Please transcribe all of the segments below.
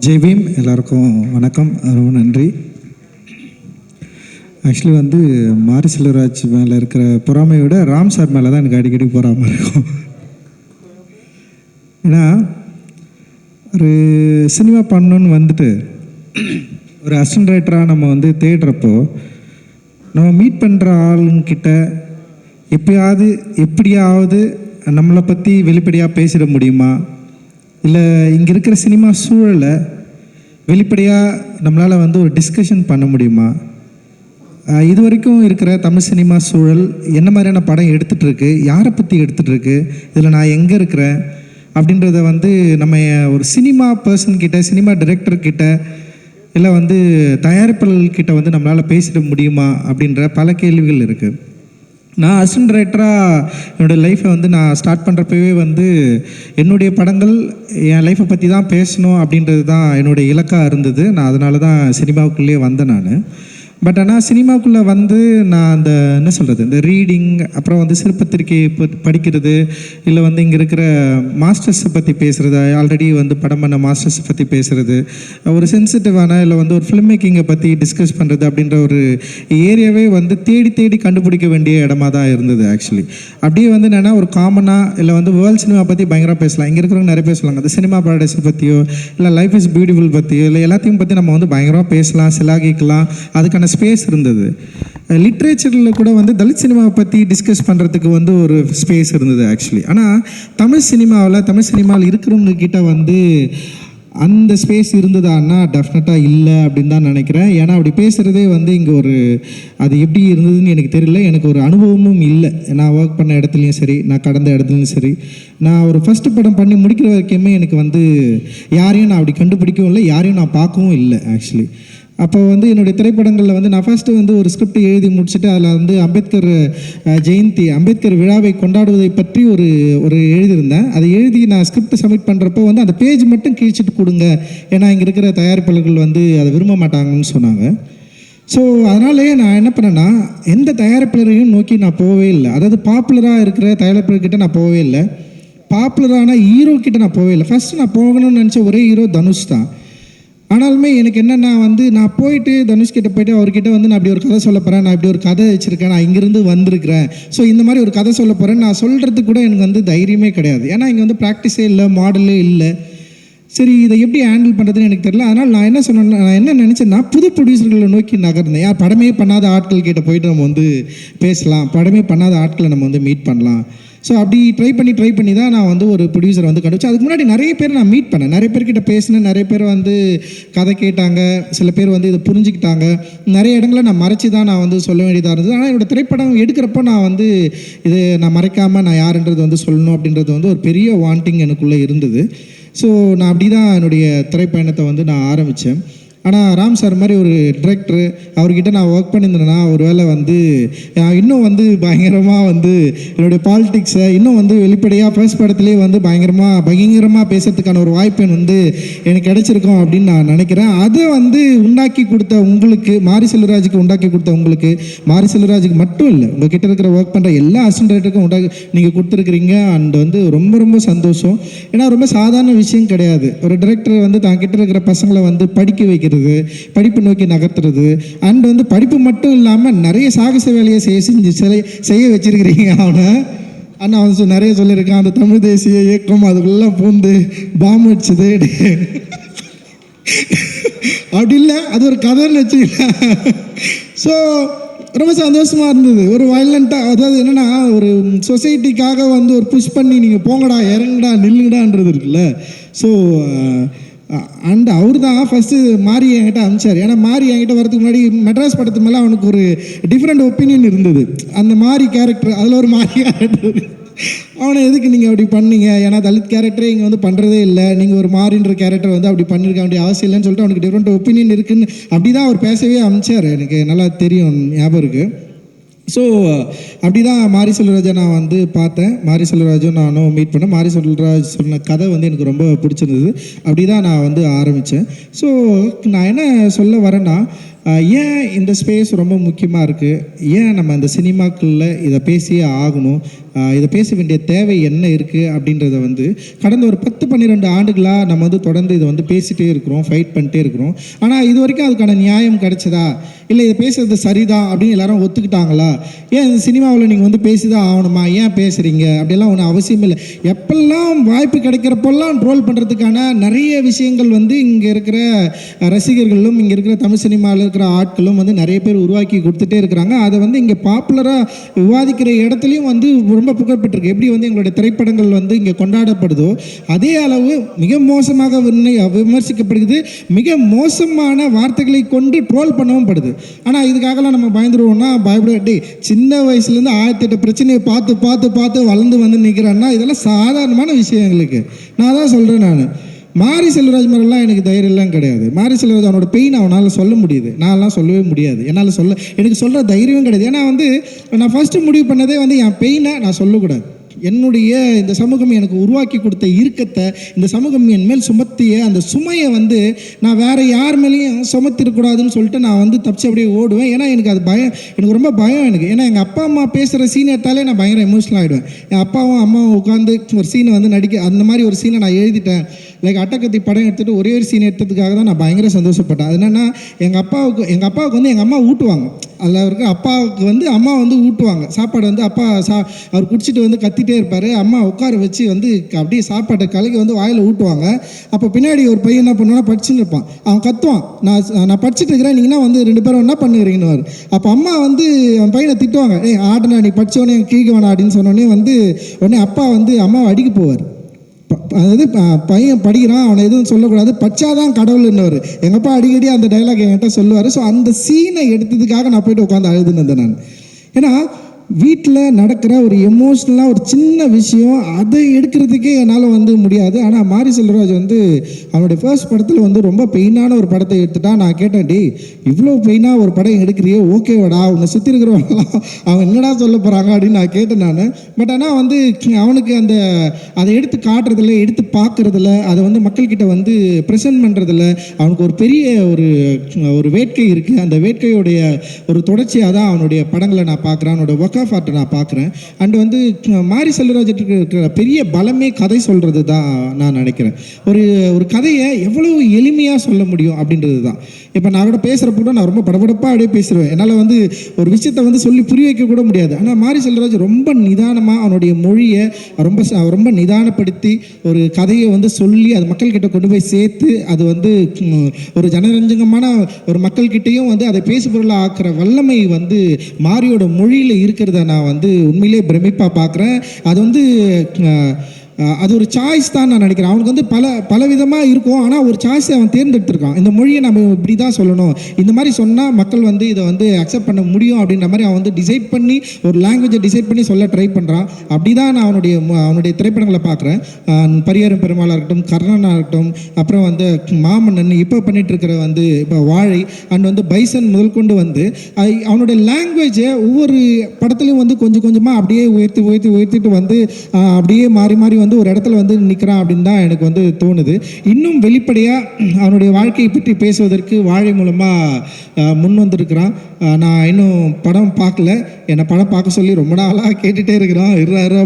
ஜெய் பீம். எல்லாருக்கும் வணக்கம், ரொம்ப நன்றி. ஆக்சுவலி வந்து மாரி செல்வராஜ் மேலே இருக்கிற பொறாமையோட ராம் சார் மேலே தான் எனக்கு அடிக்கடி பொறாமை இருக்கும். ஏன்னா ஒரு சினிமா பண்ணணுன்னு வந்துட்டு ஒரு அசிஸ்டன்ட் ரைட்டராக நம்ம வந்து தேடுறப்போ நம்ம மீட் பண்ணுற ஆளுங்கிட்ட எப்படியாவது நம்மளை பற்றி வெளிப்படையாக பேசிட முடியுமா, இல்லை இங்கே இருக்கிற சினிமா சூழலை வெளிப்படையாக நம்மளால் வந்து ஒரு டிஸ்கஷன் பண்ண முடியுமா, இது வரைக்கும் இருக்கிற தமிழ் சினிமா சூழல் என்ன மாதிரியான படம் எடுத்துகிட்ருக்கு, யாரை பற்றி எடுத்துகிட்ருக்கு, இதில் நான் எங்கே இருக்கிறேன் அப்படின்றத வந்து நம்ம ஒரு சினிமா பர்சன்கிட்ட, சினிமா டைரக்டர்கிட்ட, இல்லை வந்து தயாரிப்பாளர்கிட்ட வந்து நம்மளால் பேசிட முடியுமா அப்படின்ற பல கேள்விகள் இருக்குது. நான் அசிஸ்டன்ட் டைரக்டராக என்னுடைய லைஃப்பை வந்து நான் ஸ்டார்ட் பண்ணுறப்பவே வந்து என்னுடைய படங்கள் என் லைஃப்பை பற்றி தான் பேசணும் அப்படின்றது தான் என்னுடைய இலக்காக இருந்தது. நான் அதனால தான் சினிமாவுக்குள்ளேயே வந்தேன் நான். பட் ஆனால் சினிமாவுக்குள்ளே வந்து நான் அந்த என்ன சொல்கிறது, இந்த ரீடிங், அப்புறம் வந்து சிறுபத்திரிக்கை படிக்கிறது, இல்லை வந்து இங்கே இருக்கிற மாஸ்டர்ஸை பற்றி பேசுகிறது, ஆல்ரெடி வந்து படம் பண்ண மாஸ்டர்ஸை பற்றி பேசுகிறது, ஒரு சென்சிட்டிவான இல்லை வந்து ஒரு ஃபிலிம் மேக்கிங்கை பற்றி டிஸ்கஸ் பண்ணுறது அப்படின்ற ஒரு ஏரியாவே வந்து தேடி கண்டுபிடிக்க வேண்டிய இடமா தான் இருந்தது. ஆக்சுவலி அப்படியே வந்து என்னென்னா ஒரு காமனாக இல்லை வந்து வேர்ல்டு சினிமா பற்றி பயங்கரமாக பேசலாம். இங்கே இருக்கிறவங்க நிறைய பேசுவாங்க, அந்த சினிமா பாரடைஸை பற்றியோ இல்லை லைஃப் இஸ் பியூட்டிஃபுல் பற்றியோ இல்லை எல்லாத்தையும் பற்றி நம்ம வந்து பயங்கரமாக பேசலாம், சிலாகிக்கலாம். அதுக்கான ஸ்பேஸ் இருந்தது. லிட்ரேச்சரில் கூட வந்து தலித் சினிமாவை பற்றி டிஸ்கஸ் பண்ணுறதுக்கு வந்து ஒரு ஸ்பேஸ் இருந்தது ஆக்சுவலி. ஆனால் தமிழ் சினிமாவில் இருக்கிறவங்க கிட்ட வந்து அந்த ஸ்பேஸ் இருந்ததான்னா டெஃபினட்டாக இல்லை அப்படின்னு தான் நினைக்கிறேன். ஏன்னா அப்படி பேசுகிறதே வந்து இங்கே ஒரு அது எப்படி இருந்ததுன்னு எனக்கு தெரியல, எனக்கு ஒரு அனுபவமும் இல்லை. நான் ஒர்க் பண்ண இடத்துலையும் சரி, நான் கடந்த இடத்துலையும் சரி, நான் ஒரு ஃபஸ்ட்டு படம் பண்ணி முடிக்கிற வரைக்குமே எனக்கு வந்து யாரையும் நான் அப்படி கண்டுபிடிக்கவும் இல்லை, யாரையும் நான் பார்க்கவும் இல்லை ஆக்சுவலி. அப்போ வந்து என்னுடைய திரைப்படங்களில் வந்து நான் ஃபஸ்ட்டு வந்து ஒரு ஸ்கிரிப்ட் எழுதி முடிச்சுட்டு அதில் வந்து அம்பேத்கர் ஜெயந்தி, அம்பேத்கர் விழாவை கொண்டாடுவதை பற்றி ஒரு எழுதியிருந்தேன். அதை எழுதி நான் ஸ்கிரிப்ட் சப்மிட் பண்ணுறப்போ வந்து அந்த பேஜ் மட்டும் கிழிச்சிட்டு கொடுங்க, ஏன்னா இங்கே இருக்கிற தயாரிப்பாளர்கள் வந்து அதை விரும்ப மாட்டாங்கன்னு சொன்னாங்க. ஸோ அதனாலே நான் என்ன பண்ணேன்னா, எந்த தயாரிப்பாளரையும் நோக்கி நான் போகவே இல்லை. அதாவது பாப்புலராக இருக்கிற தயாரிப்பாளர்கிட்ட நான் போகவே இல்லை, பாப்புலரான ஹீரோ கிட்ட நான் போகவே இல்லை. ஃபஸ்ட்டு நான் போகணும்னு நினச்ச ஒரே ஹீரோ தனுஷ் தான். ஆனாலுமே எனக்கு என்னென்னா வந்து நான் போயிட்டு தனுஷ்கிட்ட போய்ட்டு அவர்கிட்ட வந்து நான் அப்படி ஒரு கதை சொல்ல போகிறேன், நான் இப்படி ஒரு கதை வச்சுருக்கேன், நான் இங்கேருந்து வந்திருக்கிறேன், ஸோ இந்த மாதிரி ஒரு கதை சொல்ல போகிறேன் நான் சொல்கிறதுக்கு கூட எனக்கு வந்து தைரியமே கிடையாது. ஏன்னா இங்கே வந்து ப்ராக்டிஸே இல்லை, மாடலே இல்லை. சரி, இதை எப்படி ஹேண்டில் பண்ணுறதுன்னு எனக்கு தெரியல. அதனால் நான் என்ன சொன்னேன்னா, நான் என்ன நினச்சேன்னா, புது ப்ரொடியூசர்களை நோக்கி நகர்ந்தேன். யார் படமே பண்ணாத ஆட்கள் கிட்ட போயிட்டு நம்ம வந்து பேசலாம், படமே பண்ணாத ஆட்களை நம்ம வந்து மீட் பண்ணலாம். ஸோ அப்படி ட்ரை பண்ணி தான் நான் வந்து ஒரு ப்ரொடியூசரை வந்து கண்டுபிடிச்சேன். அதுக்கு முன்னாடி நிறைய பேர் நான் மீட் பண்ணேன், நிறைய பேர்கிட்ட பேசினேன், நிறைய பேர் வந்து கதை கேட்டாங்க, சில பேர் வந்து இதை புரிஞ்சுக்கிட்டாங்க. நிறைய இடங்களை நான் மறைச்சி தான் நான் வந்து சொல்ல வேண்டியதாக இருந்தது. ஆனால் என்னோடய திரைப்படம் எடுக்கிறப்போ நான் வந்து இது நான் மறைக்காமல் நான் யாருன்றது வந்து சொல்லணும் அப்படின்றது வந்து ஒரு பெரிய வாண்டிங் எனக்குள்ளே இருந்தது. ஸோ நான் அப்படி தான் என்னுடைய திரைப்பயணத்தை வந்து நான் ஆரம்பித்தேன். ஆனால் ராம் சார் மாதிரி ஒரு டிரெக்டரு, அவர்கிட்ட நான் ஒர்க் பண்ணியிருந்தேன்னா ஒரு வேளை வந்து இன்னும் வந்து பயங்கரமாக வந்து என்னுடைய பாலிட்டிக்ஸை இன்னும் வந்து வெளிப்படையாக ஃபர்ஸ்ட் படத்துலேயே வந்து பயங்கரமாக பேசுறதுக்கான ஒரு வாய்ப்பு வந்து எனக்கு கிடைச்சிருக்கோம் அப்படின்னு நான் நினைக்கிறேன். அதை வந்து உண்டாக்கி கொடுத்த உங்களுக்கு, மாரி செல்வராஜுக்கு உண்டாக்கி கொடுத்த உங்களுக்கு, மாரி செல்வராஜுக்கு மட்டும் இல்லை, உங்கள் கிட்ட இருக்கிற ஒர்க் பண்ணுற எல்லா அசிஸ்டன்ட் டைரக்டருக்கும் நீங்கள் கொடுத்துருக்குறீங்க. அண்ட் வந்து ரொம்ப சந்தோஷம். ஏன்னா ரொம்ப சாதாரண விஷயம் கிடையாது. ஒரு டிரெக்டர் வந்து தான் கிட்ட இருக்கிற பசங்களை வந்து படிக்க வைக்கிறது, படிப்பு நோக்கி நகர்த்துறது, அண்ட் வந்து படிப்பு மட்டும் இல்லாமல் நிறைய சாகச வேலையை செய்ய வச்சிருக்கிறீங்க. அவன் நிறைய சொல்லியிருக்கான், அந்த தமிழ் தேசிய இயக்கம் அதுக்குள்ள பூந்து பாம்பு வச்சது அப்படி இல்லை, அது ஒரு கதைன்னு வச்சுக்கல. ஸோ ரொம்ப சந்தோஷமாக இருந்தது. ஒரு வயலண்ட்டாக, அதாவது என்னென்னா ஒரு சொசைட்டிக்காக வந்து ஒரு புஷ் பண்ணி நீங்கள் போங்கடா, இறங்குடா, நில்லுங்கடான்றது இருக்குல்ல. ஸோ அண்ட் அவர் தான் ஃபஸ்ட்டு மாரி என்கிட்ட அனுப்பிச்சார். ஏன்னா மாரி என்கிட்ட வரதுக்கு முன்னாடி மெட்ராஸ் படத்து மேலே அவனுக்கு ஒரு டிஃப்ரெண்ட் ஒப்பீனியன் இருந்தது. அந்த மாரி கேரக்டர், அதில் ஒரு மாரி கேரக்டர், அவனை எதுக்கு நீங்கள் அப்படி பண்ணீங்க, ஏன்னா தலித் கேரக்டரே இங்கே வந்து பண்ணுறதே இல்லை, நீங்கள் ஒரு மாறின்ற கேரக்டர் வந்து அப்படி பண்ணியிருக்க வேண்டிய அவசியம் இல்லைன்னு சொல்லிட்டு அவனுக்கு டிஃப்ரெண்ட் ஒப்பீனியன் இருக்குன்னு அப்படி தான் அவர் பேசவே அனுப்பிச்சார். எனக்கு நல்லா தெரியும், ஞாபகம் இருக்குது. ஸோ அப்படி தான் மாரி செல்வராஜை நான் வந்து பார்த்தேன். மாரி செல்வராஜும் நானும் மீட் பண்ணேன். மாரி செல்வராஜ் சொன்ன கதை வந்து எனக்கு ரொம்ப பிடிச்சிருந்தது. அப்படி தான் நான் வந்து ஆரம்பித்தேன். ஸோ நான் என்ன சொல்ல வரேன்னா, ஏன் இந்த ஸ்பேஸ் ரொம்ப முக்கியமாக இருக்குது, ஏன் நம்ம இந்த சினிமாக்களில் இதை பேசியே ஆகணும், இதை பேச வேண்டிய தேவை என்ன இருக்குது அப்படின்றத வந்து கடந்த ஒரு 10-12 ஆண்டுகளாக நம்ம வந்து தொடர்ந்து இதை வந்து பேசிகிட்டே இருக்கிறோம், ஃபைட் பண்ணிட்டே இருக்கிறோம். ஆனால் இது வரைக்கும் அதுக்கான நியாயம் கிடைச்சதா, இல்லை இதை பேசுறது சரிதான் அப்படின்னு எல்லாரும் ஒத்துக்கிட்டாங்களா, ஏன் இந்த சினிமாவில் நீங்கள் வந்து பேசிதான் ஆகணுமா, ஏன் பேசுகிறீங்க அப்படிலாம் ஒன்றும் அவசியம் இல்லை. எப்பெல்லாம் வாய்ப்பு கிடைக்கிறப்பெல்லாம் ட்ரோல் பண்ணுறதுக்கான நிறைய விஷயங்கள் வந்து இங்கே இருக்கிற ரசிகர்களும் இங்கே இருக்கிற தமிழ் சினிமாவில் இருக்கிற ஆட்களும் வந்து நிறைய பேர் உருவாக்கி கொடுத்துட்டே இருக்கிறாங்க. அதை வந்து இங்கே பாப்புலராக விவாதிக்கிற இடத்துலையும் வந்து ரொம்ப புகழ்பெற்றிருக்கு. எப்படி வந்து எங்களுடைய திரைப்படங்கள் வந்து இங்கே கொண்டாடப்படுதோ அதே அளவு மிக மோசமாக விமர்சிக்கப்படுகிறது, மிக மோசமான வார்த்தைகளை கொண்டு ட்ரோல் பண்ணவும் படுது. ஆனால் இதுக்காகலாம் நம்ம பயந்துருவோம்னா பயப்பட சின்ன வயசுலேருந்து 1008 பிரச்சனையை பார்த்து பார்த்து பார்த்து வளர்ந்து வந்து நிற்கிறேன்னா இதெல்லாம் சாதாரணமான விஷயம் எங்களுக்கு. நான் தான் சொல்கிறேன், நான் மாரி செல்வராஜ் மாதிரிலாம் எனக்கு தைரியம்லாம் கிடையாது. மாரி செல்வராஜ் அவனோட பெயின் அவனால் சொல்ல முடியுது, நான்லாம் சொல்லவே முடியாது. என்னால் எனக்கு சொல்கிற தைரியமும் கிடையாது. ஏன்னா வந்து நான் ஃபஸ்ட்டு முடிவு பண்ணதே வந்து என் பெயினை நான் சொல்லக்கூடாது. என்னுடைய இந்த சமூகம் எனக்கு உருவாக்கி கொடுத்த இறுக்கத்தை, இந்த சமூகம் என் மேல் சுமத்திய அந்த சுமையை வந்து நான் வேறு யார் மேலேயும் சுமத்திருக்கூடாதுன்னு சொல்லிட்டு நான் வந்து தப்பிச்சு அப்படியே ஓடுவேன். ஏன்னா எனக்கு அது பயம், எனக்கு ரொம்ப பயம் எனக்கு. ஏன்னா எங்கள் அப்பா அம்மா பேசுகிற சீன் எடுத்தாலே நான் பயங்கர எமோஷனல் ஆகிடுவேன். என் அப்பாவும் அம்மாவும் உட்காந்து ஒரு சீனை வந்து நடிக்க, அந்த மாதிரி ஒரு சீனை நான் எழுதிட்டேன். லைக் அட்டகத்தி படம் எடுத்துகிட்டு ஒரே ஒரு சீன் எடுத்ததுக்காக தான் நான் பயங்கர சந்தோஷப்பட்டேன். அது என்னென்னா எங்கள் அப்பாவுக்கு வந்து எங்கள் அம்மா ஊட்டுவாங்க. அதில் இருக்க அப்பாவுக்கு வந்து அம்மா வந்து ஊட்டுவாங்க சாப்பாடு வந்து. அப்பா அவர் குடிச்சிட்டு வந்து கத்திட்டே இருப்பார். அம்மா உட்கார வச்சு வந்து அப்படியே சாப்பாட்டை கலக்கி வந்து வாயில் ஊட்டுவாங்க. அப்போ பின்னாடி ஒரு பையன் என்ன பண்ணுவான்னா படிச்சுன்னு இருப்பான். அவன் கத்துவான், நான் படிச்சுட்டு இருக்கிறேன், நீங்கன்னா வந்து 2 பேரும் என்ன பண்ணுறீங்கன்னு. அப்போ அம்மா வந்து அவன் பையனை திட்டுவாங்க, ஆடுனா நீ படித்தவொடனே கீழே வேணா அப்படின்னு சொன்னோடனே வந்து உடனே அப்பா வந்து அம்மாவை அடிக்க போவார். அதாவது பையன் படிக்கிறான், அவனை எதுவும் சொல்லக்கூடாது, பச்சாதான் கடவுள்ன்னுவார். எங்கள் அப்பா அடிக்கடி அந்த டைலாக் என்கிட்ட சொல்லுவார். ஸோ அந்த சீனை எடுத்ததுக்காக நான் போய்ட்டு உட்காந்து அழுதுனேன் நான். ஏன்னா வீட்டில் நடக்கிற ஒரு எமோஷ்னலாக ஒரு சின்ன விஷயம் அதை எடுக்கிறதுக்கே என்னால் வந்து முடியாது. ஆனால் மாரி செல்வராஜ் வந்து அவனுடைய ஃபர்ஸ்ட் படத்தில் வந்து ரொம்ப பெயினான ஒரு படத்தை எடுத்துட்டான். நான் கேட்டேன், டே இவ்வளோ பெயினாக ஒரு படம் எடுக்கிறியோ, ஓகேவாடா, உன்னை சுற்றி இருக்கிறவங்களாம் அவன் என்னடா சொல்ல போகிறாங்க அப்படின்னு நான் கேட்டேன் நான். பட் ஆனால் வந்து அவனுக்கு அதை எடுத்து காட்டுறதில்ல, எடுத்து பார்க்குறதில்ல, அதை வந்து மக்கள்கிட்ட வந்து ப்ரெசென்ட் பண்ணுறதில்ல. அவனுக்கு ஒரு பெரிய ஒரு வேட்கை இருக்குது. அந்த வேட்கையுடைய ஒரு தொடர்ச்சியாக தான் அவனுடைய படங்களை நான் பார்க்குறேன், அவனோட ஒர்க் ஆஃப் ஆர்ட்டை நான் பார்க்குறேன். அண்ட் வந்து மாரி செல்வராஜுக்கு இருக்கிற பெரிய பலமே கதை சொல்கிறது தான் நான் நினைக்கிறேன். ஒரு கதையை எவ்வளோ எளிமையாக சொல்ல முடியும் அப்படின்றது தான். இப்போ நான் கூட பேசுகிறப்ப கூட நான் ரொம்ப படபடப்பாக அப்படியே பேசுவேன். என்னால் வந்து ஒரு விஷயத்தை வந்து சொல்லி புரிய வைக்க கூட முடியாது. ஆனால் மாரி செல்வராஜ் ரொம்ப நிதானமாக அவனுடைய மொழியை ரொம்ப நிதானப்படுத்தி ஒரு கதையை வந்து சொல்லி அது மக்கள்கிட்ட கொண்டு போய் சேர்த்து அது வந்து ஒரு ஜனரஞ்சகமான ஒரு மக்கள்கிட்டையும் வந்து அதை பேசுபொருளாக ஆக்குற வல்லமை வந்து மாரியோட மொழியில் இருக்கிறத நான் வந்து உண்மையிலே பிரமிப்பாக பார்க்குறேன். அது வந்து அது ஒரு சாய்ஸ் தான் நான் நினைக்கிறேன். அவனுக்கு வந்து பல விதமாக இருக்கும், ஆனால் ஒரு சாய்ஸை அவன் தேர்ந்தெடுத்திருக்கான். இந்த மொழியை நம்ம இப்படி தான் சொல்லணும், இந்த மாதிரி சொன்னால் மக்கள் வந்து இதை வந்து அக்செப்ட் பண்ண முடியும் அப்படின்ற மாதிரி அவன் வந்து டிசைட் பண்ணி ஒரு லாங்குவேஜை டிசைட் பண்ணி சொல்ல ட்ரை பண்ணுறான். அப்படி தான் நான் அவனுடைய திரைப்படங்களை பார்க்குறேன். பரியரும் பெருமாளாக இருக்கட்டும், கர்ணனாக இருக்கட்டும், அப்புறம் வந்து மாமன்னன், இப்போ பண்ணிட்டு இருக்கிற வந்து இப்போ வாழை அண்ட் வந்து பைசன் முதல் கொண்டு வந்து அவனுடைய லாங்குவேஜை ஒவ்வொரு படத்துலையும் வந்து கொஞ்சம் கொஞ்சமாக அப்படியே உயர்த்திட்டு வந்து அப்படியே மாறி மாறி வந்து ஒரு இடத்துல வந்து நிற்கிறான் அப்படின்னு தான் எனக்கு வந்து தோணுது. இன்னும் வெளிப்படையாக அவனுடைய வாழ்க்கையை பற்றி பேசுவதற்கு வாழை மூலமாக முன் வந்திருக்கிறான். நான் இன்னும் படம் பார்க்கல, என்னை படம் பார்க்க சொல்லி ரொம்ப நாளாக கேட்டுகிட்டே இருக்கிறான்.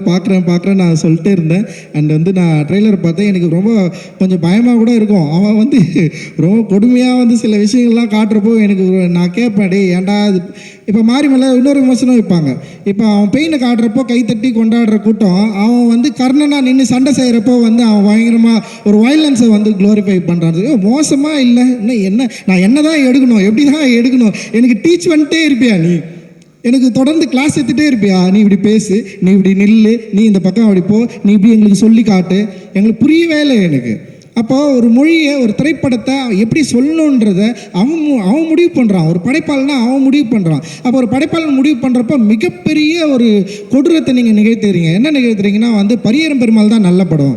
பார்க்குறேன் நான் சொல்லிட்டே இருந்தேன். அண்ட் வந்து நான் ட்ரெய்லர் பார்த்தேன், எனக்கு ரொம்ப கொஞ்சம் பயமாக கூட இருக்கும். அவன் வந்து ரொம்ப கொடுமையாக வந்து சில விஷயங்கள்லாம் காட்டுறப்போ எனக்கு நான் கேட்பேன், டே ஏன்டா இது. இப்போ மாறி மேலே இன்னொரு விமர்சனம் வைப்பாங்க. இப்போ அவன் பெயினை காட்டுறப்போ கைத்தட்டி கொண்டாடுற கூட்டம், அவன் வந்து கர்ணனாக நின்று சண்டை செய்கிறப்போ வந்து அவன் பயங்கரமாக ஒரு வயலன்ஸை வந்து க்ளோரிஃபை பண்ணுறாரு. மோசமாக இல்லை, நான் என்ன தான் எடுக்கணும், எப்படி தான் எடுக்கணும், எனக்கு டீச் பண்ணிட்டே இருப்பியா நீ, எனக்கு தொடர்ந்து கிளாஸ் எடுத்துகிட்டே இருப்பியா, நீ இப்படி பேசு, நீ இப்படி நில்லு, நீ இந்த பக்கம் அப்படி போ, நீ இப்படி எங்களுக்கு சொல்லி காட்டு, எங்களுக்கு புரியவே இல்லை எனக்கு. அப்போது ஒரு மொழியை ஒரு திரைப்படத்தை எப்படி சொல்லணுன்றதை அவன் முடிவு பண்ணுறான். ஒரு படைப்பாளனா அவன் முடிவு பண்ணுறான். அப்போ ஒரு படைப்பாளன் முடிவு பண்ணுறப்போ மிகப்பெரிய ஒரு கொடூரத்தை நீங்கள் நிகழ்த்துறீங்க. என்ன நிகழ்த்துறீங்கன்னா வந்து பரியரும் பெருமாள் தான் நல்ல படம்,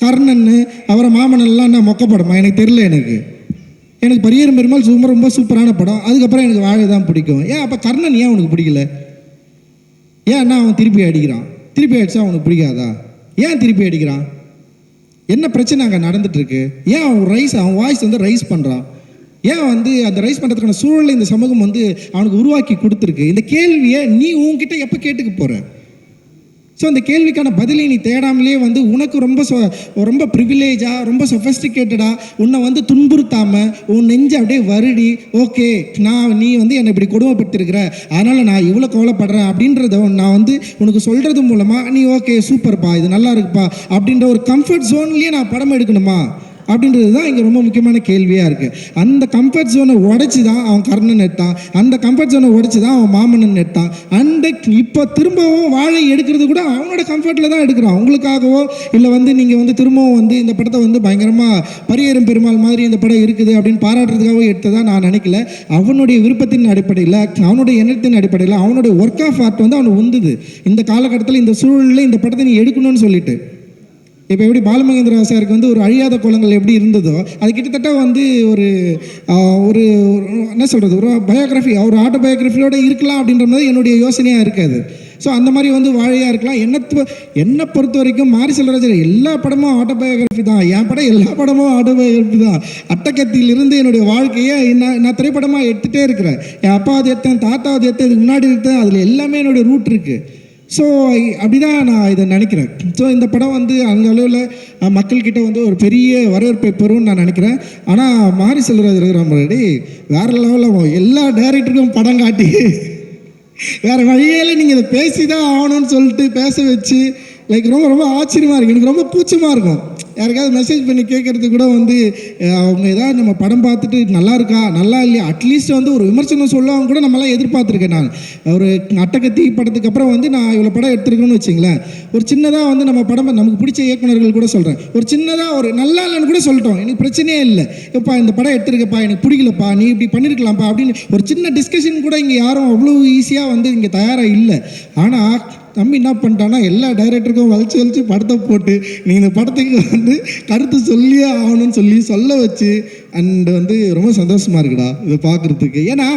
கர்ணன் அவரை மாமனெல்லாம் நான் மொக்க படமா எனக்கு தெரியல. எனக்கு பரியரும் பெருமாள் ரொம்ப சூப்பரான படம். அதுக்கப்புறம் எனக்கு வாழை தான் பிடிக்கும். ஏன் அப்போ கர்ணன் ஏன் உனக்கு பிடிக்கல? ஏன்னா அவன் திருப்பி அடிக்கிறான். திருப்பி அடித்தா அவனுக்கு பிடிக்காதா? ஏன் திருப்பி அடிக்கிறான்? என்ன பிரச்சனை அங்கே நடந்துட்டுருக்கு? ஏன் அவன் வாய்ஸ் வந்து ரைஸ் பண்ணுறான்? ஏன் வந்து அந்த ரைஸ் பண்ணுறதுக்கான சூழலை இந்த சமூகம் வந்து அவனுக்கு உருவாக்கி கொடுத்துருக்கு? இந்த கேள்வியை நீ உன்கிட்ட எப்போ கேட்டுக்க போகிற? ஸோ அந்த கேள்விக்கான பதிலை நீ தேடாமலே வந்து உனக்கு ரொம்ப ப்ரிவிலேஜாக, ரொம்ப சொஃபஸ்டிகேட்டடாக உன்னை வந்து துன்புறுத்தாமல் உன் நெஞ்சு அப்படியே வருடி, ஓகே நீ வந்து என்னை இப்படி கொடுமைப்படுத்திருக்கிற, அதனால் நான் இவ்வளோ கவலைப்படுறேன் அப்படின்றத நான் வந்து உனக்கு சொல்கிறது மூலமாக நீ ஓகே சூப்பர்ப்பா, இது நல்லா இருக்குப்பா அப்படின்ற ஒரு கம்ஃபர்ட் ஜோன்லேயே நான் படம் எடுக்கணுமா அப்படின்றது தான் இங்கே ரொம்ப முக்கியமான கேள்வியாக இருக்குது. அந்த கம்ஃபர்ட் ஜோனை உடச்சி தான் அவன் கர்ணன் எடுத்தான், அந்த கம்ஃபர்ட் ஜோனை உடச்சி தான் அவன் மாமன்னன் எடுத்தான். அண்ட் இப்போ திரும்பவும் வாழை எடுக்கிறது கூட அவனோட கம்ஃபர்ட்டில் தான் எடுக்கிறான். உங்களுக்காகவோ இல்லை வந்து நீங்கள் வந்து திரும்பவும் வந்து இந்த படத்தை வந்து பயங்கரமாக பரியேறும் பெருமாள் மாதிரி இந்த படம் இருக்குது அப்படின்னு பாராட்டுறதுக்காகவோ எடுத்ததாக நான் நினைக்கல. அவனுடைய விருப்பத்தின் அடிப்படையில், அவனுடைய எண்ணத்தின் அடிப்படையில், அவனுடைய ஒர்க் ஆஃப் ஆர்ட் வந்து அவனை உந்துது இந்த காலகட்டத்தில், இந்த சூழலில் இந்த படத்தை நீ எடுக்கணும்னு சொல்லிட்டு. இப்போ எப்படி பாலுமகேந்திரா சாருக்கு வந்து ஒரு அழியாத குளங்கள் எப்படி இருந்ததோ, அது கிட்டத்தட்ட வந்து ஒரு ஒரு என்ன சொல்கிறது, ஒரு பயோகிராஃபி, ஒரு ஆட்டோபயோகிராஃபியோடு இருக்கலாம் அப்படின்ற மாதிரி என்னுடைய யோசனையாக இருக்காது. ஸோ அந்த மாதிரி வந்து வாழையாக இருக்கலாம். என்னை பொறுத்த வரைக்கும் மாரி செல்வராஜ் எல்லா படமும் ஆட்டோபயோகிராஃபி தான். என் படம் எல்லா படமும் ஆட்டோபயோகிராஃபி தான். அட்டகத்திலிருந்து என்னுடைய வாழ்க்கையை நான் திரைப்படமாக எடுத்துகிட்டே இருக்கிறேன். என் அப்பாவது எடுத்தேன், தாத்தாவது எடுத்தேன், இதுக்கு முன்னாடி எடுத்தேன், அதில் எல்லாமே என்னுடைய ரூட் இருக்குது. ஸோ அப்படி தான் நான் இதை நினைக்கிறேன். ஸோ இந்த படம் வந்து அந்த அளவில் மக்கள்கிட்ட வந்து ஒரு பெரிய வரவேற்பை பெறும்னு நான் நினைக்கிறேன். ஆனால் மாரி செல்வராஜ் இருக்கிற மாதிரி வேறு லெவலில் எல்லா டைரக்டருக்கும் படம் காட்டி வேறு வழியில் நீங்கள் இதை பேசி தான் ஆகணும்னு சொல்லிட்டு பேச வச்சு ரொம்ப ஆச்சரியமாக இருக்குது. எனக்கு ரொம்ப கூச்சமாக இருக்கும் யாருக்காவது மெசேஜ் பண்ணி கேட்குறது கூட வந்து அவங்க ஏதாவது நம்ம படம் பார்த்துட்டு நல்லா இருக்கா நல்லா இல்லையா அட்லீஸ்ட் வந்து ஒரு விமர்சனம் சொல்லுவாங்க கூட நம்மளாம் எதிர்பார்த்துருக்கேன். நான் ஒரு அட்டகத்தி படத்துக்கு அப்புறம் வந்து நான் இவ்வளோ படம் எடுத்துருக்கேன்னு வச்சுங்களேன். ஒரு சின்னதாக வந்து நம்ம படம் நமக்கு பிடிச்ச இயக்குநர்கள் கூட சொல்கிறேன், ஒரு சின்னதாக ஒரு நல்லா இல்லைன்னு கூட சொல்லிட்டோம், எனக்கு பிரச்சனையே இல்லை, எப்பா இந்த படம் எடுத்துருக்கப்பா, எனக்கு பிடிக்கலப்பா, நீ இப்படி பண்ணியிருக்கலாம்ப்பா அப்படின்னு ஒரு சின்ன டிஸ்கஷன் கூட இங்கே யாரும் அவ்வளோ ஈஸியாக வந்து இங்கே தயாராக இல்லை. ஆனால் தம்பி என்ன பண்ணிட்டான்னா எல்லா டைரக்டருக்கும் வலிச்சு படத்தை போட்டு நீ இந்த படத்துக்கு வந்து கருத்து சொல்லியே ஆகணும்னு சொல்ல வச்சு அண்ட் வந்து ரொம்ப சந்தோஷமாக இருக்குடா இதை பார்க்குறதுக்கு. ஏன்னா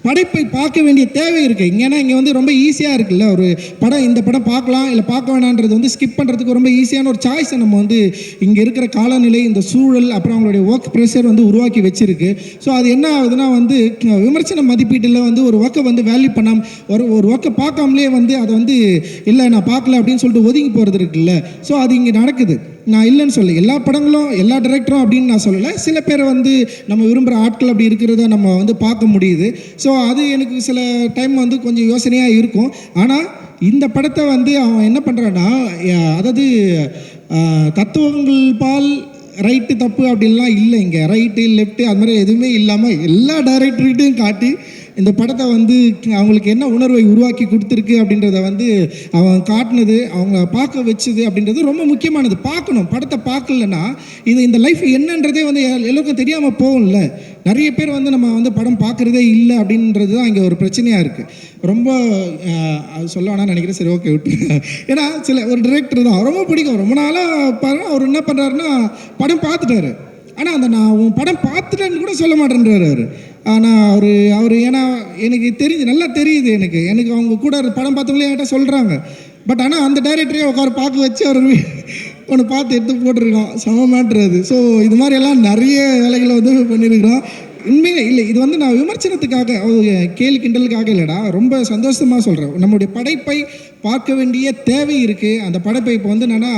படைப்பை பார்க்க வேண்டிய தேவை இருக்குது இங்கே. ஏன்னா இங்கே வந்து ரொம்ப ஈஸியாக இருக்குல்ல, ஒரு படம் இந்த படம் பார்க்கலாம் இல்லை பார்க்க வேணான்றது வந்து ஸ்கிப் பண்ணுறதுக்கு ரொம்ப ஈஸியான ஒரு சாய்ஸை நம்ம வந்து இங்கே இருக்கிற காலநிலை, இந்த சூழல், அப்புறம் அவங்களுடைய ஒர்க் ப்ரெஷர் வந்து உருவாக்கி வச்சிருக்கு. ஸோ அது என்ன ஆகுதுன்னா வந்து விமர்சன மதிப்பீட்டில் வந்து ஒரு ஒர்க்கை வந்து வேல்யூ பண்ணாமல் ஒரு ஒர்க்கை பார்க்காமலே வந்து அதை வந்து இல்லை நான் பார்க்கல அப்படின்னு சொல்லிட்டு ஒதுங்கி போகிறது இருக்குல்ல. ஸோ அது இங்கே நடக்குது. நான் இல்லைன்னு சொல்ல, எல்லா படங்களும் எல்லா டைரக்டரும் அப்படின்னு நான் சொல்லலை. சில பேர் வந்து நம்ம விரும்புகிற ஆட்கள் அப்படி இருக்கிறத நம்ம வந்து பார்க்க முடியுது. ஸோ அது எனக்கு சில டைம் வந்து கொஞ்சம் யோசனையாக இருக்கும். ஆனால் இந்த படத்தை வந்து அவன் என்ன பண்ணுறான்னா, அதாவது தத்துவங்கள் பால் ரைட்டு தப்பு அப்படின்லாம் இல்லை, இங்கே ரைட்டு லெஃப்ட்டு அது மாதிரி எதுவுமே இல்லாமல் எல்லா டைரக்டர்கிட்டையும் காட்டி இந்த படத்தை வந்து அவங்களுக்கு என்ன உணர்வை உருவாக்கி கொடுத்துருக்கு அப்படின்றத வந்து அவன் காட்டினது, அவங்க பார்க்க வச்சுது அப்படின்றது ரொம்ப முக்கியமானது. பார்க்கணும், படத்தை பார்க்கலன்னா இந்த லைஃப் என்னன்றதே வந்து எல்லோருக்கும் தெரியாமல் போகும்ல. நிறைய பேர் வந்து நம்ம வந்து படம் பார்க்குறதே இல்லை அப்படின்றது தான் இங்கே ஒரு பிரச்சனையாக இருக்குது. ரொம்ப அது சொல்ல வேணாம்னு நினைக்கிறேன், சரி ஓகே விட்டு. ஏன்னா ஒரு டைரக்டர் தான் ரொம்ப பிடிக்கும், ரொம்ப நாளாக பாருங்கள் அவர் என்ன பண்ணுறாருன்னா படம் பார்த்துட்டாரு, ஆனால் நான் உன் படம் பார்த்துட்டேன்னு கூட சொல்ல மாட்டேன்றாரு அவர். ஆனால் அவர் ஏன்னா எனக்கு நல்லா தெரியுது, எனக்கு அவங்க கூட படம் பார்த்தவங்களே என்கிட்ட சொல்கிறாங்க. பட் ஆனால் அந்த டைரக்டரே உட்கார பார்க்க வச்சு அவர் ஒன்று பார்த்து எடுத்து போட்டிருக்கோம், சமமாட்டுறது. ஸோ இது மாதிரியெல்லாம் நிறைய வேலைகளை வந்து பண்ணியிருக்கிறோம். உண்மையிலே இல்லை, இது வந்து நான் விமர்சனத்துக்காக கேலி கிண்டலுக்காக இல்லைடா, ரொம்ப சந்தோஷமாக சொல்கிறேன். நம்முடைய படைப்பை பார்க்க வேண்டிய தேவை இருக்குது. அந்த படைப்பை இப்போ வந்து என்னென்னா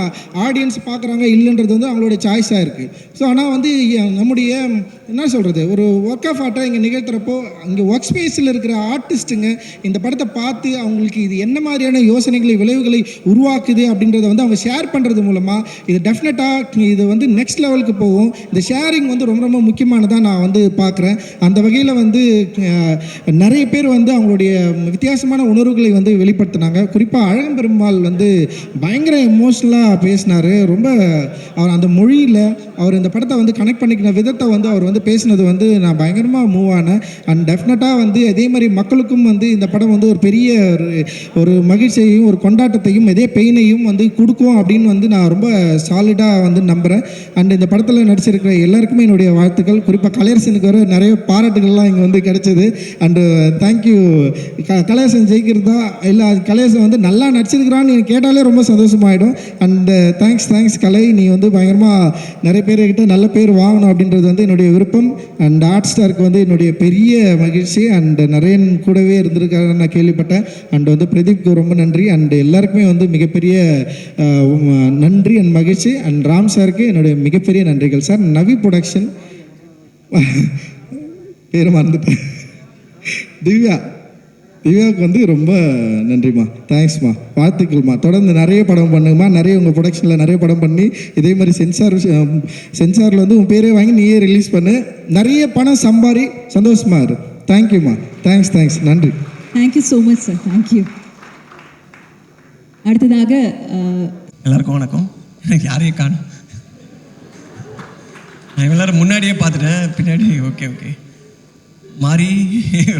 ஆடியன்ஸ் பார்க்குறாங்க இல்லைன்றது வந்து அவங்களுடைய சாய்ஸாக இருக்குது. ஸோ ஆனால் வந்து நம்முடைய என்ன சொல்கிறது, ஒரு ஒர்க் ஆஃப் ஆர்ட்டை இங்கே நிகழ்த்துறப்போ அங்கே ஒர்க் ஸ்பேஸில் இருக்கிற ஆர்டிஸ்ட்டுங்க இந்த படத்தை பார்த்து அவங்களுக்கு இது என்ன மாதிரியான யோசனைகளை விளைவுகளை உருவாக்குது அப்படின்றத வந்து அவங்க ஷேர் பண்ணுறது மூலமாக இது டெஃபினட்டாக இது வந்து நெக்ஸ்ட் லெவலுக்கு போகும். இந்த ஷேரிங் வந்து ரொம்ப ரொம்ப முக்கியமானதாக நான் வந்து பார்க்குறேன். அந்த வகையில் வந்து நிறைய பேர் வந்து அவங்களுடைய வித்தியாசமான உணர்வுகளை வந்து வெளிப்படுத்தினாங்க. குறிப்பாக அழகம்பெருமாள் வந்து பயங்கர எமோஷ்னலாக பேசினார். ரொம்ப அவர் அந்த மொழியில் அவர் இந்த படத்தை வந்து கனெக்ட் பண்ணிக்கிற விதத்தை வந்து அவர் வந்து பேசினது வந்து நான் பயங்கரமாக மூவ் ஆனேன். அண்ட் டெஃபினட்டாக வந்து அதே மாதிரி மக்களுக்கும் வந்து இந்த படம் வந்து ஒரு பெரிய ஒரு மகிழ்ச்சியையும் ஒரு கொண்டாட்டத்தையும் இதே பெயினையும் வந்து கொடுக்கும் அப்படின்னு வந்து நான் ரொம்ப சாலிடாக வந்து நம்புகிறேன். அண்ட் இந்த படத்தில் நடிச்சிருக்கிற எல்லாருக்குமே என்னுடைய வாழ்த்துக்கள். குறிப்பாக கலையரசனுக்கு வர நிறைய பாராட்டுகள்லாம் இங்கே வந்து கிடைச்சது. And thank you. கலையரசன் ஜெயிக்கிறதா இல்லை, கலையரசன் வந்து வந்து நல்லா நடிச்சிருக்கிறான்னு எனக்கு கேட்டாலே ரொம்ப சந்தோஷமாயிடும். அண்ட் தேங்க்ஸ் கலை, நீ வந்து பயங்கரமாக நிறைய பேர்கிட்ட நல்ல பேர் வாங்கணும் அப்படின்றது வந்து என்னுடைய விருப்பம். அண்ட் ஆர்ட் ஸ்டாருக்கு வந்து என்னுடைய பெரிய மகிழ்ச்சி. அண்ட் நரேன் கூடவே இருந்திருக்காருன்னு நான் கேள்விப்பட்டேன். அண்ட் வந்து பிரதீப்க்கு ரொம்ப நன்றி. அண்ட் எல்லாருக்குமே வந்து மிகப்பெரிய நன்றி அண்ட் மகிழ்ச்சி. அண்ட் ராம் சாருக்கு என்னுடைய மிகப்பெரிய நன்றிகள் சார். நவி ப்ரொடக்ஷன் பேர் மறந்துட்டேன், திவ்யாவுக்கு வந்து ரொம்ப நன்றிம்மா, தேங்க்ஸ்மா, வாழ்த்துக்கள்மா. தொடர்ந்து நிறைய படம் பண்ணுங்கம்மா, நிறைய உங்கள் ப்ரொடக்ஷனில் நிறைய படம் பண்ணி இதே மாதிரி சென்சாரில் வந்து உன் பேரே வாங்கி நீயே ரிலீஸ் பண்ணு, நிறைய பணம் சம்பாரி, சந்தோஷமா இரு. தேங்க்யூம்மா, தேங்க்ஸ், நன்றி. Thank you so much sir, thank you. அடுத்ததாக எல்லாருக்கும் வணக்கம். எனக்கு யாரையும் காணும், நான் எல்லாரும் முன்னாடியே பார்த்துட்டேன், பின்னாடி ஓகே மாறி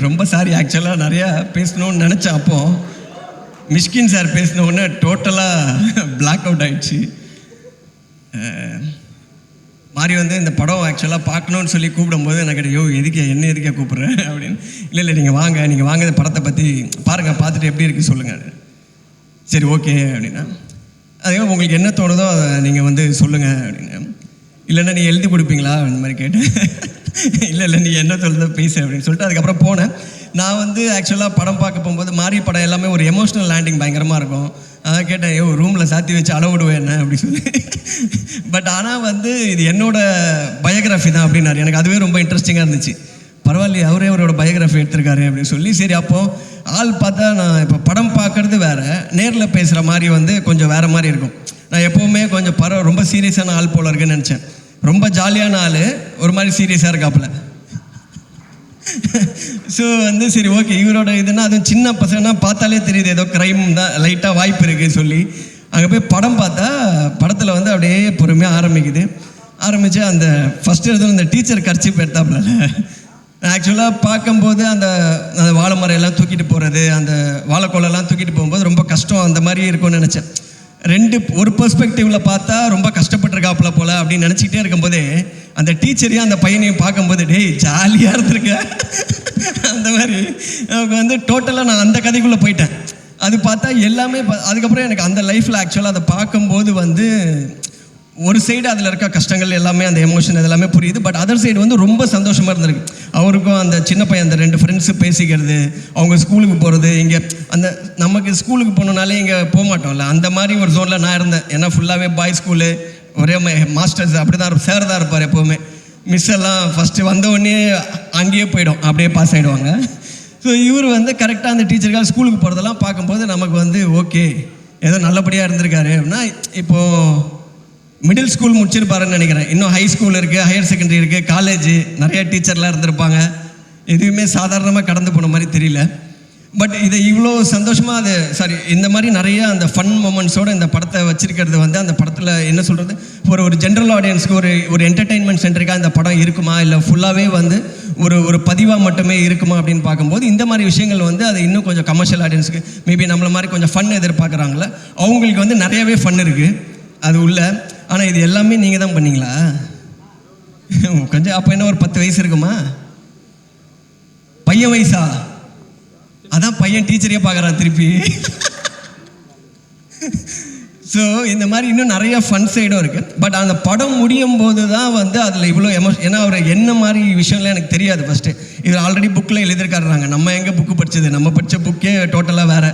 ரொம்ப சாரி. ஆக்சுவலாக நிறையா பேசணும்னு நினச்சேன். அப்போது மிஷ்கின் சார் பேசினோடனே டோட்டலாக பிளாக் அவுட் ஆகிடுச்சு. மாறி வந்து இந்த படம் ஆக்சுவலாக பார்க்கணுன்னு சொல்லி கூப்பிடும்போது எனக்கு எதுக்கே கூப்பிட்றேன் அப்படின்னு. இல்லை நீங்கள் வாங்க இந்த படத்தை பற்றி பாருங்கள், பார்த்துட்டு எப்படி இருக்குது சொல்லுங்கள். சரி ஓகே அப்படின்னா, அதே உங்களுக்கு என்ன தோணுதோ அதை நீங்கள் வந்து சொல்லுங்கள் அப்படின்னு. இல்லைன்னா நீ எழுதி கொடுப்பீங்களா அந்த மாதிரி கேட்டேன். இல்லை நீ என்ன சொல்லுதோ பேசு அப்படின்னு சொல்லிட்டு அதுக்கப்புறம் போனேன். நான் வந்து ஆக்சுவலாக படம் பார்க்க போகும்போது மாறி படம் எல்லாமே ஒரு எமோஷ்னல் லேண்டிங் பயங்கரமாக இருக்கும். அதான் கேட்டேன், ரூமில் சாத்தி வச்சு அளவிடுவேன் என்ன அப்படி சொல்லி. பட் ஆனால் வந்து இது என்னோட பயோகிராஃபி தான் அப்படின்னாரு. எனக்கு அதுவே ரொம்ப இன்ட்ரெஸ்டிங்காக இருந்துச்சு. பரவாயில்லையே, அவரோட பயோகிராஃபி எடுத்திருக்காரு அப்படின்னு சொல்லி. சரி, அப்போது ஆள் பார்த்தா நான் இப்போ படம் பார்க்குறது வேறு, நேரில் பேசுகிற மாதிரி வந்து கொஞ்சம் வேறு மாதிரி இருக்கும். நான் எப்போவுமே கொஞ்சம் ரொம்ப சீரியஸான ஆள் போல இருக்குன்னு நினச்சேன். ரொம்ப ஜாலியான ஆள், ஒரு மாதிரி சீரியஸாக இருக்காப்புல. ஸோ வந்து சரி ஓகே, இவரோட இதுனா அதுவும் சின்ன பசங்கன்னா பார்த்தாலே தெரியுது ஏதோ க்ரைம் தான் லைட்டாக வாய்ப்பு இருக்குது சொல்லி அங்கே போய் படம் பார்த்தா படத்தில் வந்து அப்படியே பொறுமையாக ஆரம்பித்து அந்த ஃபஸ்ட்டு எடுத்து அந்த டீச்சர் கர்ச்சிப் எடுத்தாப்புல. ஆக்சுவலாக பார்க்கும்போது அந்த வாழை மரம் எல்லாம் தூக்கிட்டு போகிறது, அந்த வாழைக்கோலெல்லாம் தூக்கிட்டு போகும்போது ரொம்ப கஷ்டம் அந்த மாதிரி இருக்கும்னு நினச்சேன். ஒரு பெர்ஸ்பெக்டிவில் பார்த்தா ரொம்ப கஷ்டப்பட்டுருக்காப்புல போல் அப்படின்னு நினச்சிக்கிட்டே இருக்கும்போதே அந்த டீச்சரையும் அந்த பையனையும் பார்க்கும்போது டேய் ஜாலியாக இருந்திருக்க அந்த மாதிரி எனக்கு வந்து டோட்டலாக நான் அந்த கதைக்குள்ளே போயிட்டேன். அது பார்த்தா எல்லாமே அதுக்கப்புறம் எனக்கு அந்த லைஃப்பில் ஆக்சுவலாக அதை பார்க்கும்போது வந்து ஒரு சைடு அதில் இருக்க கஷ்டங்கள் எல்லாமே அந்த எமோஷன் இதெல்லாமே புரியுது. பட் அதர் சைடு வந்து ரொம்ப சந்தோஷமாக இருந்திருக்கு. அவருக்கும் அந்த சின்ன பையன் அந்த 2 ஃப்ரெண்ட்ஸு பேசிக்கிறது, அவங்க ஸ்கூலுக்கு போகிறது, இங்கே அந்த நமக்கு ஸ்கூலுக்கு போகணுன்னாலே இங்கே போக மாட்டோம்ல, அந்த மாதிரி ஒரு ஜோனில் நான் இருந்தேன். ஏன்னா ஃபுல்லாகவே பாய் ஸ்கூலு, ஒரே மாஸ்டர்ஸ் அப்படி தான் சார் தான் இருப்பார் எப்போவுமே. மிஸ் எல்லாம் ஃபஸ்ட்டு வந்தவுடனே அங்கேயே போயிடும், அப்படியே பாஸ் ஆகிடுவாங்க. ஸோ இவர் வந்து கரெக்டாக அந்த டீச்சருக்காக ஸ்கூலுக்கு போகிறதெல்லாம் பார்க்கும்போது நமக்கு வந்து ஓகே ஏதோ நல்லபடியாக இருந்திருக்காரு அப்படின்னா. இப்போது மிடில் ஸ்கூல் முடிச்சிருப்பாருன்னு நினைக்கிறேன். இன்னும் ஹை ஸ்கூல் இருக்குது, ஹையர் செகண்டரி இருக்குது, காலேஜ், நிறையா டீச்சர்லாம் இருந்திருப்பாங்க. எதுவுமே சாதாரணமாக கடந்து போன மாதிரி தெரியல. பட் இதை இவ்வளோ சந்தோஷமாக இந்த மாதிரி நிறைய அந்த ஃபன் மொமெண்ட்ஸோடு இந்த படத்தை வச்சுருக்கிறது வந்து அந்த படத்தில் என்ன சொல்கிறது, ஒரு ஜென்ரல் ஆடியன்ஸுக்கு ஒரு என்டர்டெயின்மெண்ட் சென்டருக்காக இந்த படம் இருக்குமா, இல்லை ஃபுல்லாகவே வந்து ஒரு பதிவாக மட்டுமே இருக்குமா அப்படின்னு பார்க்கும்போது இந்த மாதிரி விஷயங்கள் வந்து அது இன்னும் கொஞ்சம் கமர்ஷியல் ஆடியன்ஸுக்கு மேபி நம்மள மாதிரி கொஞ்சம் ஃபன் எதிர்பார்க்குறாங்களே அவங்களுக்கு வந்து நிறையவே ஃபன் இருக்குது அது உள்ள. ஆனால் இது எல்லாமே நீங்கள் தான் பண்ணீங்களா? கொஞ்சம் அப்போ என்ன ஒரு 10 வயசு இருக்குமா? பையன் வயசா? அதான் பையன் டீச்சரையே பார்க்குறான் திருப்பி. ஸோ இந்த மாதிரி இன்னும் நிறைய ஃபன் சைடும் இருக்குது. பட் அந்த படம் முடியும் போது தான் வந்து அதில் இவ்வளோ ஏன்னா அவர் என்ன மாதிரி விஷயம்லாம் எனக்கு தெரியாது. ஃபஸ்ட்டு இது ஆல்ரெடி புக்கில் எழுதியிருக்காருறாங்க. நம்ம எங்கே புக்கு படித்தது, நம்ம படித்த புக்கே டோட்டலாக வேறு.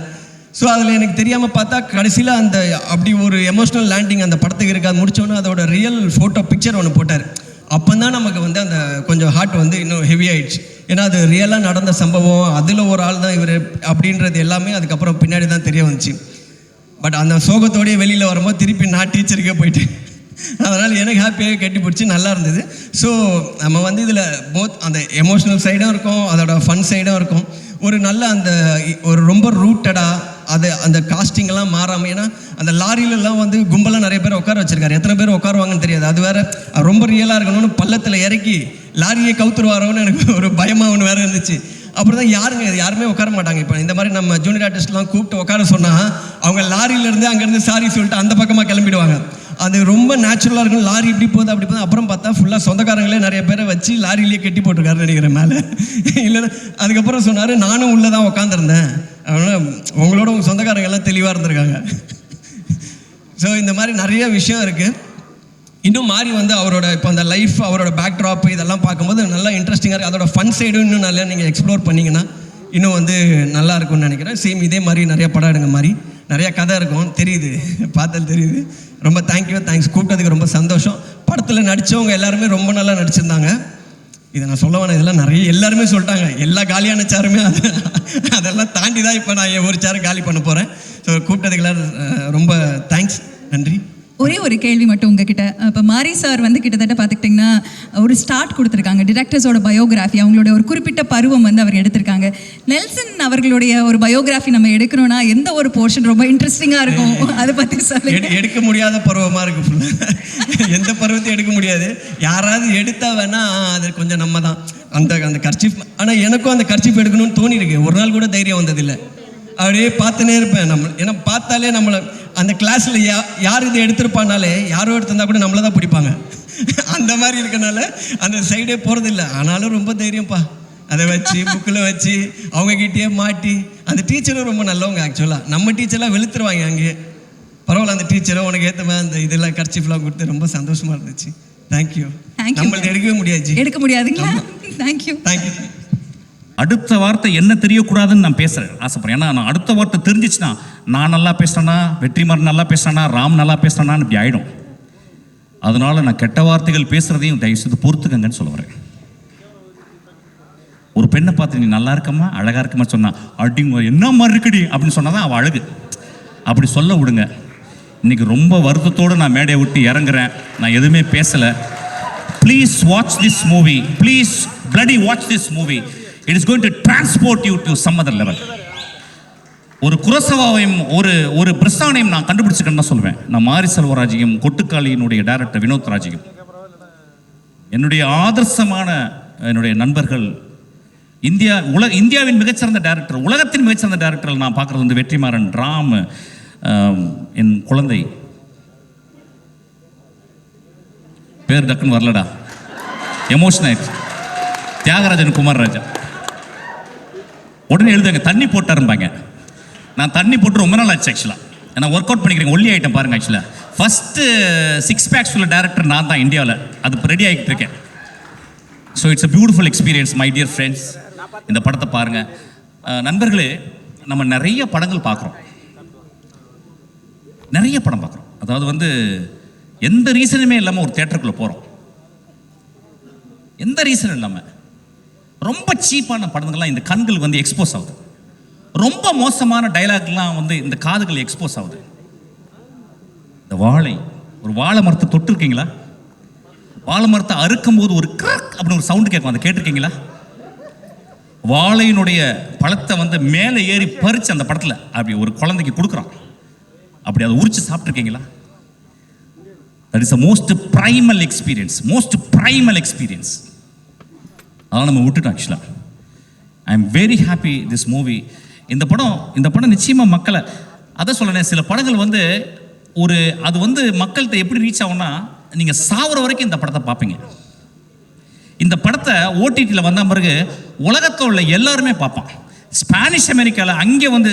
ஸோ அதில் எனக்கு தெரியாமல் பார்த்தா கடைசியில் அந்த அப்படி ஒரு எமோஷ்னல் லேண்டிங் அந்த படத்துக்கு இருக்காது. முடித்தோன்னே அதோட ரியல் ஃபோட்டோ பிக்சர் ஒன்று போட்டார். அப்போ தான் நமக்கு வந்து அந்த கொஞ்சம் ஹார்ட் வந்து இன்னும் ஹெவி ஆகிடுச்சு. ஏன்னா அது ரியலாக நடந்த சம்பவம், அதில் ஒரு ஆள் தான் இவர் அப்படின்றது எல்லாமே அதுக்கப்புறம் பின்னாடி தான் தெரிய வந்துச்சு. பட் அந்த சோகத்தோடையே வெளியில் வரும்போது திருப்பி நான் டீச்சருக்கே போயிட்டேன். அதனால் எனக்கு ஹாப்பியாக கட்டி பிடிச்சி நல்லா இருந்தது. ஸோ நம்ம வந்து இதில் அந்த எமோஷ்னல் சைடும் இருக்கும், அதோட ஃபன் சைடும் இருக்கும். ஒரு நல்ல அந்த ஒரு ரொம்ப ரூட்டடாக அந்த காஸ்டிங்கெல்லாம் மாறாமல், ஏன்னா அந்த லாரியிலலாம் வந்து கும்பலாக நிறைய பேர் உட்கார வச்சுருக்காரு. எத்தனை பேர் உட்காருவாங்கன்னு தெரியாது. அது வேறு ரொம்ப ரியலாக இருக்கணும்னு பள்ளத்தில் இறக்கி லாரியை கவுத்துருவாரோன்னு எனக்கு ஒரு பயமாக ஒன்று வேறு இருந்துச்சு. அப்புறம் தான் யாருமே உட்கார மாட்டாங்க. இப்போ இந்த மாதிரி நம்ம ஜூனியர் ஆர்டிஸ்ட்லாம் கூப்பிட்டு உட்கார சொன்னால் அவங்க லாரியிலேருந்து அங்கேருந்து சாரி சொல்லிட்டு அந்த பக்கமாக கிளம்பிடுவாங்க. அது ரொம்ப நேச்சுரலாக இருக்கும். லாரி இப்படி போகுது அப்படி போகுது. அப்புறம் பார்த்தா ஃபுல்லாக சொந்தக்காரங்களே நிறைய பேரை வச்சு லாரியிலேயே கட்டி போட்டிருக்காரு நினைக்கிறேன் மேலே. இல்லைன்னா அதுக்கப்புறம் சொன்னார், நானும் உள்ளே தான் உட்காந்துருந்தேன், அதனால் உங்களோட உங்கள் சொந்தக்காரங்க எல்லாம் தெளிவாக இருந்திருக்காங்க. ஸோ இந்த மாதிரி நிறைய விஷயம் இருக்குது. இன்னும் மாறி வந்து அவரோட இப்போ அந்த லைஃப், அவரோட பேக் ட்ராப் இதெல்லாம் பார்க்கும்போது நல்லா இன்ட்ரெஸ்டிங்காக இருக்குது. அதோட ஃபன் சைடும் இன்னும் நல்லா நீங்கள் எக்ஸ்ப்ளோர் பண்ணிங்கன்னா இன்னும் வந்து நல்லா இருக்கும்னு நினைக்கிறேன். சேம் இதே மாதிரி நிறைய படம் எடுங்க மாதிரி நிறையா கதை இருக்கும், தெரியுது, பார்த்தால் தெரியுது. ரொம்ப தேங்க்ஸ், கூப்பிட்டதுக்கு ரொம்ப சந்தோஷம். படத்தில் நடித்தவங்க எல்லாருமே ரொம்ப நல்லா நடிச்சிருந்தாங்க. இதை நான் சொல்ல வேணாம், இதெல்லாம் நிறைய எல்லாருமே சொல்லிட்டாங்க. எல்லா காலியான சேருமே அதெல்லாம் தாண்டி தான் இப்போ நான் ஒரு சேரை காலி பண்ண போகிறேன். ஸோ கூப்பிட்டதுக்கு எல்லாரும் ரொம்ப தேங்க்ஸ், நன்றி. ஒரே ஒரு கேள்வி மட்டும் உங்ககிட்ட. இப்போ மாரி சார் வந்து கிட்டத்தட்ட பார்த்துக்கிட்டிங்கன்னா ஒரு ஸ்டார்ட் கொடுத்துருக்காங்க, டிரெக்டர்ஸோட பயோகிராஃபி, அவங்களோட ஒரு குறிப்பிட்ட பருவம் வந்து அவர் எடுத்திருக்காங்க. நெல்சன் அவர்களுடைய ஒரு பயோகிராஃபி நம்ம எடுக்கணும்னா எந்த ஒரு போர்ஷன் ரொம்ப இன்ட்ரெஸ்டிங்காக இருக்கும், அதை பற்றி சொல்லுங்க. எடுக்க முடியாத பருவமாக இருக்குது ஃபுல்லாக. எந்த பருவத்தையும் எடுக்க முடியாது. யாராவது எடுத்தா வேணா அது கொஞ்சம் நம்ம தான் அந்த கர்ச்சீஃப். ஆனால் எனக்கும் அந்த கர்ச்சீஃப் எடுக்கணும்னு தோணி இருக்கு. ஒரு நாள் கூட தைரியம் வந்ததில்லை. அப்படியே பார்த்துனே இருப்பேன். ஏன்னா பார்த்தாலே நம்மளை அந்த கிளாஸில் யார் இதை எடுத்திருப்பானாலே, யாரோ எடுத்திருந்தா கூட நம்மளை தான் பிடிப்பாங்க. அந்த மாதிரி இருக்கனால அந்த சைடே போகிறதில்ல. ஆனாலும் ரொம்ப தைரியம்ப்பா, அதை வச்சு புக்கில் வச்சு அவங்கக்கிட்டே மாட்டி. அந்த டீச்சரும் ரொம்ப நல்லவங்க. ஆக்சுவலாக நம்ம டீச்சர்லாம் வெளுத்துருவாங்க அங்கேயே. பரவாயில்ல, அந்த டீச்சரும் உனக்கு ஏற்ற மாதிரி அந்த இதெல்லாம் கர்ச்சீஃப்லாம் கொடுத்து ரொம்ப சந்தோஷமாக இருந்துச்சு. தேங்க்யூ. நம்மள்ட்ட எடுக்கவே முடியாது, எடுக்க முடியாதுங்களா? தேங்க்யூ. அடுத்த வார்த்தை என்ன தெரியக்கூடாதுன்னு நான் பேசுகிறேன் ஆசைப்படுறேன். ஏன்னா நான் அடுத்த வார்த்தை தெரிஞ்சிச்சுன்னா நான் நல்லா பேசுகிறேன்னா, வெற்றிமாறன் நல்லா பேசுகிறேன்னா, ராம் நல்லா பேசுகிறேன்னான்னு இப்படி ஆகிடும். அதனால நான் கெட்ட வார்த்தைகள் பேசுகிறதையும் தயவுசெய்து பொறுத்துக்கங்கன்னு சொல்ல வரேன். ஒரு பெண்ணை பார்த்து நீ நல்லா இருக்கமா, அழகாக இருக்கமா சொன்னா, அடிங்க என்ன மாதிரி இருக்குடி அப்படின்னு சொன்னால் தான் அவள் அழகு. அப்படி சொல்ல விடுங்க. இன்னைக்கு ரொம்ப வருத்தத்தோடு நான் மேடையை விட்டு இறங்குறேன். நான் எதுவுமே பேசலை. Please watch this movie. Please bloody watch this movie. It is going to transport you to some other level. ஒரு குரசவாவையும் ஒரு பிரஸ்தானையும் நான் கண்டுபிடிச்சிக்கன்னு தான் சொல்லுவேன். நான் மாரி செல்வராஜையும் கொட்டுக்காளியினுடைய டைரக்டர் வினோத் ராஜையும் என்னுடைய ஆதர்சமான என்னுடைய நண்பர்கள். இந்தியாவின் மிகச்சிறந்த டைரக்டர், உலகத்தின் மிகச்சிறந்த டைரக்டர்கள் நான் பார்க்குறது வந்து வெற்றிமாறன், ராம், என் குழந்தை பேர் டக்குன்னு வரலடா, எமோஷன் ஆயிடுச்சு, தியாகராஜன் குமார்ராஜா. உடனே எழுதுங்க தண்ணி போட்டாரும்பாங்க. நான் தண்ணி போட்டு ரொம்ப நாள் ஆச்சு ஆக்சுவலாக. நான் ஒர்க் அவுட் பண்ணிக்கிறேன், ஒல்லி ஐட்டம் பாருங்கள். ஆக்சுவலாக ஃபஸ்ட்டு 6 packs உள்ள டேரக்டர் நான் தான் இந்தியாவில். அது இப்போ ரெடி ஆகிட்டு இருக்கேன். So it's a beautiful experience my dear friends. இந்த படத்தை பாருங்கள். நண்பர்களே, நம்ம நிறைய படங்கள் பார்க்குறோம், நிறைய படம் பார்க்குறோம். அதாவது வந்து எந்த ரீசனுமே இல்லாமல் ஒரு தேட்டருக்குள்ளே போகிறோம், எந்த ரீசனும் இல்லாமல். ரொம்ப சீப்பான படங்கள்லாம் இந்த கண்கள் வந்து எக்ஸ்போஸ் ஆகுது. ரொம்ப மோசமான டைலாக்லாம் வந்து இந்த காதுகள் எக்ஸ்போஸ் ஆகுது. இந்த ஒரு வாழை மரத்தை தொட்டிருக்கீங்களா? வாழை மரத்தை அறுக்கும் போது ஒரு கிராக் அப்படின்னு ஒரு சவுண்டு கேட்கும், அதை கேட்டிருக்கீங்களா? வாழையினுடைய பழத்தை வந்து மேலே ஏறி பறித்து அந்த படத்தில் அப்படி ஒரு குழந்தைக்கு கொடுக்குறான், அப்படி அதை உரிச்சு சாப்பிட்ருக்கீங்களா? That is a most primal experience. அதெல்லாம் நம்ம விட்டுட்டோம். ஆக்சுவலாக I am very happy this movie. இந்த படம் நிச்சயமாக மக்களை, அதை சொல்லணேன். சில படங்கள் வந்து அது வந்து மக்கள்கிட்ட எப்படி ரீச் ஆகும்னா, நீங்கள் சாவர வரைக்கும் இந்த படத்தை பார்ப்பீங்க. இந்த படத்தை ஓடிடியில் வந்த பிறகு உலகத்தில் உள்ள எல்லாருமே பார்ப்பான். ஸ்பானிஷ் அமெரிக்காவில் அங்கே வந்து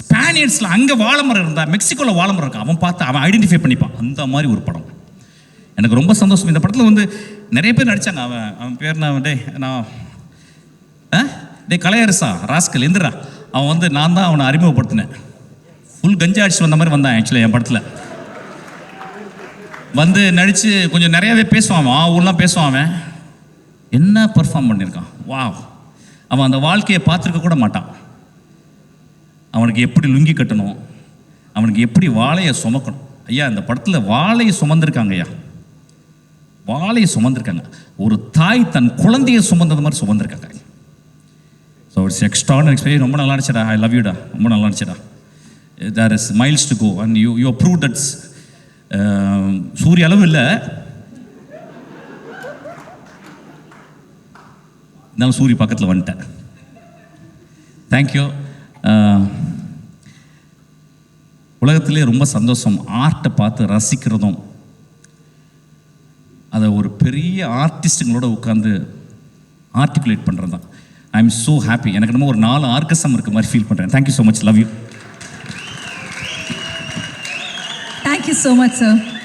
ஸ்பானியர்ஸில் அங்கே வாழைமரம் இருந்தால், மெக்சிகோவில் வாழைமரம் இருக்கான், அவன் பார்த்து அவன் ஐடென்டிஃபை பண்ணிப்பான். அந்த மாதிரி ஒரு படம். எனக்கு ரொம்ப சந்தோஷம். இந்த படத்தில் வந்து நிறைய பேர் நடித்தாங்க. அவன் பேர் டே கலையரசா ராஸ்கல் எந்திரா. அவன் வந்து நான் தான் அவனை அறிமுகப்படுத்தினேன். ஃபுல் கஞ்சா அடிச்சு வந்த மாதிரி வந்தான் ஆக்சுவலாக என் படத்தில். வந்து நடித்து கொஞ்சம் நிறையாவே பேசுவான். ஊர்லாம் பேசுவான். அவன் என்ன பர்ஃபார்ம் பண்ணியிருக்கான், வா. அவன் அந்த வாழ்க்கையை பார்த்துருக்க கூட மாட்டான். அவனுக்கு எப்படி லுங்கி கட்டணும், அவனுக்கு எப்படி வாழையை சுமக்கணும். ஐயா, இந்த படத்தில் வாழையை சுமந்திருக்காங்க. ஐயா, வாழையை சுமந்திருக்காங்க. ஒரு தாய் தன் குழந்தையை சுமந்தது மாதிரி சுமந்திருக்காங்க. So it's extraordinary experience. ரொம்ப நல்லா இருந்துச்சுடா. ஐ லவ் யூடா. ரொம்ப நல்லா இருந்துச்சுடா. There is miles to go and you prove that's. சூரிய அளவு இல்லை, இருந்தாலும் சூரிய பக்கத்தில் வந்துட்டேன். தேங்க்யூ. உலகத்தில் உலகத்திலே ரொம்ப சந்தோஷம் ஆர்ட்டை பார்த்து ரசிக்கிறதும், அதை ஒரு பெரிய ஆர்டிஸ்ட்டுங்களோட உட்காந்து ஆர்டிகுலேட் பண்ணுறது தான். I am so happy. எனக்கு என்னமோ ஒரு 4 ஆர்கசம் இருக்க மாதிரி ஃபீல் பண்ணுறேன். Thank you so much. Love you. Thank you so much sir.